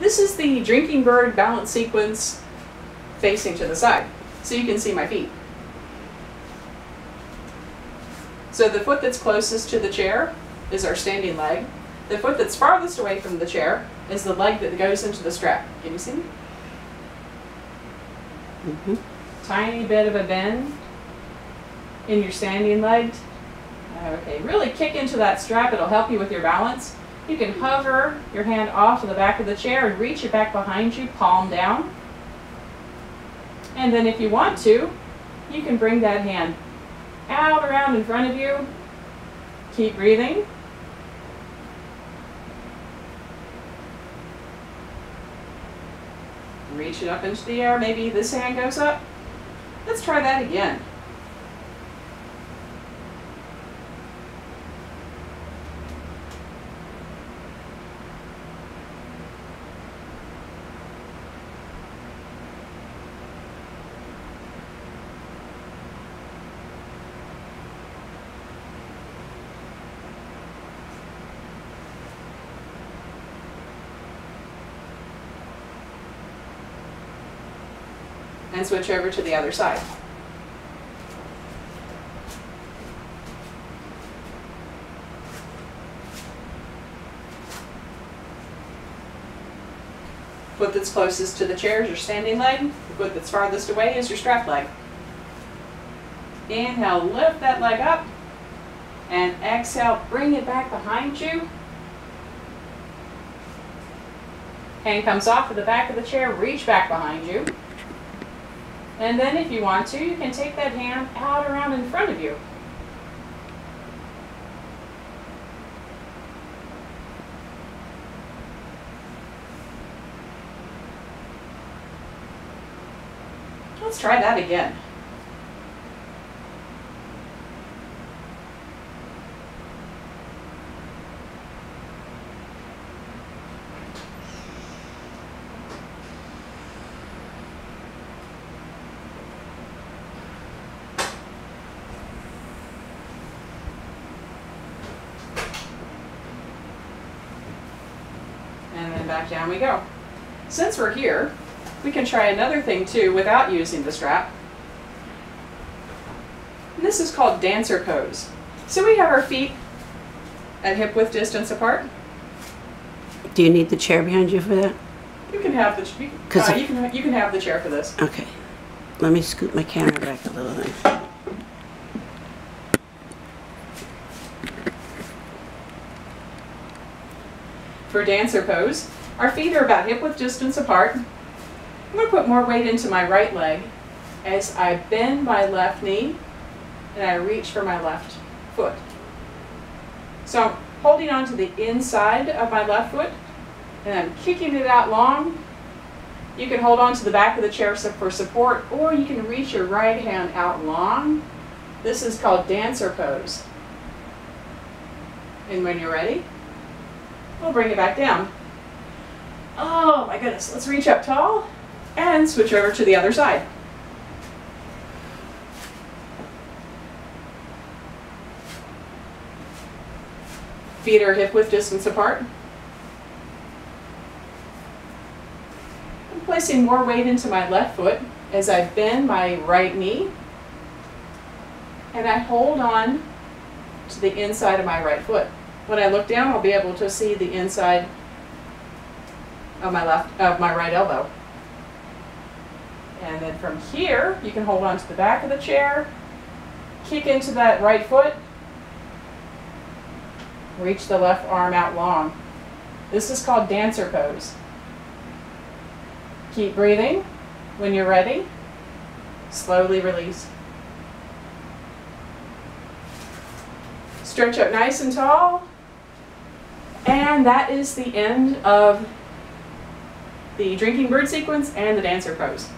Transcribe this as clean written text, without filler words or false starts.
This is the drinking bird balance sequence facing to the side, so you can see my feet. So the foot that's closest to the chair is our standing leg. The foot that's farthest away from the chair is the leg that goes into the strap. Can you see me? Mm-hmm. Tiny bit of a bend in your standing leg. Okay, really kick into that strap. It'll help you with your balance. You can hover your hand off of the back of the chair and reach it back behind you, palm down. And then if you want to, you can bring that hand out around in front of you. Keep breathing. Reach it up into the air. Maybe this hand goes up. Let's try that again. And switch over to the other side. Foot that's closest to the chair is your standing leg. The foot that's farthest away is your strap leg. Inhale, lift that leg up. And exhale, bring it back behind you. Hand comes off of the back of the chair, reach back behind you. And then if you want to, you can take that hand out around in front of you. Let's try that again. And then back down we go. Since we're here, we can try another thing too without using the strap. And this is called dancer pose. So we have our feet at hip width distance apart. Do you need the chair behind you for that? You can have the you can have the chair for this. Okay. Let me scoot my camera back a little then. For dancer pose, our feet are about hip width distance apart. I'm going to put more weight into my right leg as I bend my left knee and I reach for my left foot. So I'm holding on to the inside of my left foot and I'm kicking it out long. You can hold on to the back of the chair for support, or you can reach your right hand out long. This is called dancer pose. And when you're ready, we'll bring it back down. Oh my goodness, let's reach up tall and switch over to the other side. Feet are hip width distance apart. I'm placing more weight into my left foot as I bend my right knee and I hold on to the inside of my right foot. When I look down, I'll be able to see the inside of my right elbow. And then from here, you can hold on to the back of the chair, kick into that right foot, reach the left arm out long. This is called dancer pose. Keep breathing. When you're ready, slowly release. Stretch up nice and tall. And that is the end of the drinking bird sequence and the dancer pose.